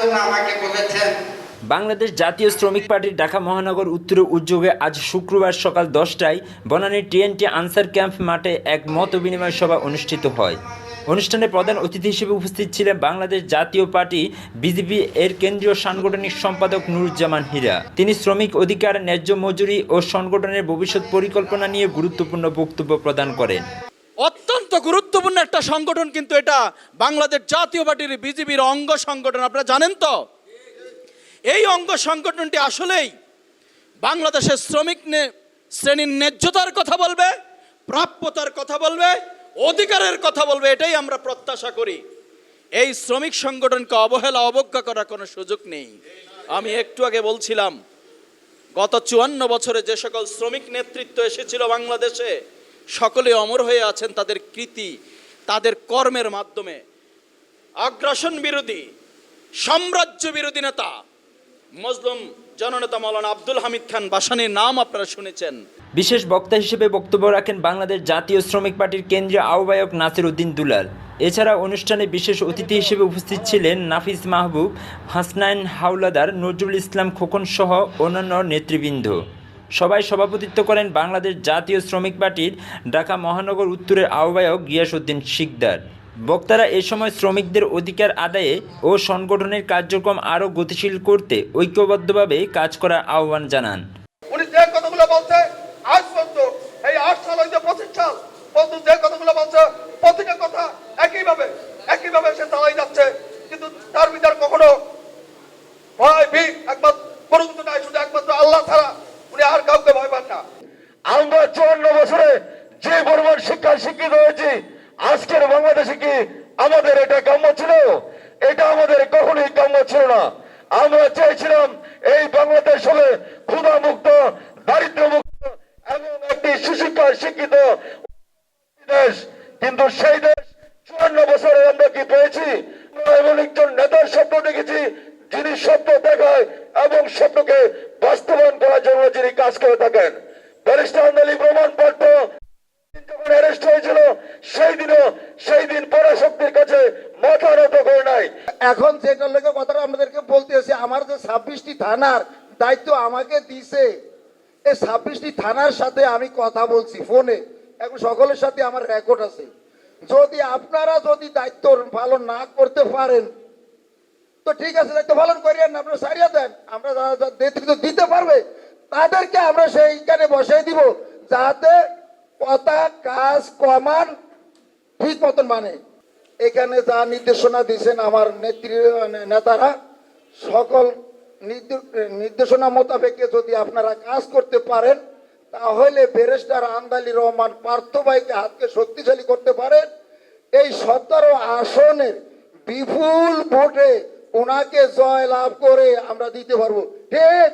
জন্য আমাকে বলেছেন। বাংলাদেশ জাতীয় শ্রমিক পার্টির ঢাকা মহানগর উত্তরের উদ্যোগে আজ শুক্রবার সকাল 10টায় বনানীর টিএনটি আনসার ক্যাম্প মাঠে এক মত বিনিময় সভা অনুষ্ঠিত হয়। অনুষ্ঠানে প্রধান অতিথি হিসেবে উপস্থিত ছিলেন বাংলাদেশ জাতীয় পার্টি বিজেপি এর কেন্দ্রীয় সাংগঠনিক সম্পাদক নুরুজ্জামান হীরা। তিনি শ্রমিক অধিকার, ন্যায্য মজুরি ও সংগঠনের ভবিষ্যৎ পরিকল্পনা নিয়ে গুরুত্বপূর্ণ বক্তব্য প্রদান করেন। অত্যন্ত গুরুত্বপূর্ণ একটা সংগঠন, কিন্তু এটা বাংলাদেশ জাতীয় পার্টির বিজেপির অঙ্গ সংগঠন। আপনারা জানেন তো, এই অঙ্গ সংগঠনটি আসলেই বাংলাদেশের শ্রমিক শ্রেণীর ন্যায্যতার কথা বলবে, প্রাপ্যতার কথা বলবে, অধিকারের কথা বলবে। এটাই আমরা প্রত্যাশা করি। এই শ্রমিক সংগঠনকে অবহেলা অবজ্ঞা করার কোনো সুযোগ নেই। আমি একটু আগে বলছিলাম, গত 54 বছরে যে সকল শ্রমিক নেতৃত্ব এসেছিল বাংলাদেশে, সকলে অমর হয়ে আছেন তাদের কৃতি, তাদের কর্মের মাধ্যমে। আগ্রাসন বিরোধী, সাম্রাজ্য বিরোধী নেতা মজলুম জননেতা মাওলানা আব্দুল হামিদ খান ভাসানীর নাম আপনারা শুনেছেন। বিশেষ বক্তা হিসেবে বক্তব্য রাখেন বাংলাদেশ জাতীয় শ্রমিক পার্টির কেন্দ্রীয় আহ্বায়ক নাসির উদ্দিন দুলাল। এছাড়া অনুষ্ঠানে বিশেষ অতিথি হিসেবে উপস্থিত ছিলেন নাফিস মাহবুব, হাসনাইন হাওলাদার, নজরুল ইসলাম খোকন সহ অন্যান্য নেতৃবৃন্দ। সবাই সভাপতিত্ব করেন বাংলাদেশ জাতীয় শ্রমিক পার্টির ঢাকা মহানগর উত্তরের আহ্বায়ক গিয়াসউদ্দিন শিকদার। বক্তারা এ সময় শ্রমিকদের অধিকার আদায়ে ও সংগঠনের কার্যক্রম আরও গতিশীল করতে ঐক্যবদ্ধভাবে কাজ করার আহ্বান জানান। উনি যে কথাগুলো বলছে আজ পর্যন্ত, এই 8 সাল হইতে 25 সাল পর্যন্ত যে কথাগুলো বলছে, প্রতিটা কথা একইভাবে সে চালাই যাচ্ছে। কিন্তু তার ভিতর কখনো ভয় ভীত একমাত্র কোনো কিছু নাই, শুধু একমাত্র আল্লাহ ছাড়া উনি আর কাউকে ভয় পান না। আমরা 54 বছরে যে পরিমাণ শিক্ষিত হয়েছি, আজকের বাংলাদেশে কি আমাদের এটা কাম্য ছিল? এটা আমাদের কখনোই কাম্য ছিল না। আমরা চেয়েছিলাম এই বাংলাদেশ হবে ক্ষুধা মুক্ত, দারিদ্র মুক্ত এবং একটি সুশিক্ষা শিক্ষিত দেশ। কিন্তু সেই দেশ 54 বছরে আমরা কি পেয়েছি? আমরা এমন একজন নেতার স্বপ্ন দেখেছি, যিনি স্বপ্ন দেখায় এবং স্বপ্নকে বাস্তবায়ন করার জন্য যিনি কাজ করে থাকেন। ব্যারিস্টার আলী প্রমাণপত্র যখন অ্যারেস্ট হয়েছিল, সেই দিন পরাশক্তির কাছে মাথা নত করে নাই। এখন যেটার লেগে কথাটা আমাদেরকে বলতে এসে, আমার যে 26টি থানার দায়িত্ব আমাকে দিছে, এই 26টি থানার সাথে আমি কথা বলছি ফোনে, এখন সকলের সাথে আমার রেকর্ড আছে। যদি আপনারা দায়িত্ব পালন না করতে পারেন তো ঠিক আছে, দায়িত্ব পালন করিয়েন না, আপনারা সারিয়ে দেন। আমরা নেতৃত্ব দিতে পারবে তাদেরকে আমরা সেইখানে বসাই দিব, যাতে কথা কাজ কমান ঠিক মতন মানে। এখানে যা নির্দেশনা দিয়েছেন আমার নেতারা, সকল নির্দেশনা মোতাবেক যদি আপনারা কাজ করতে পারেন, তাহলে ব্যারিস্টার আন্দালি রহমান পার্থ ভাইকে হাতকে শক্তিশালী করতে পারেন। এই 17 আসনের বিপুল ভোটে ওনাকে জয় লাভ করে আমরা দিতে পারবো। ঠিক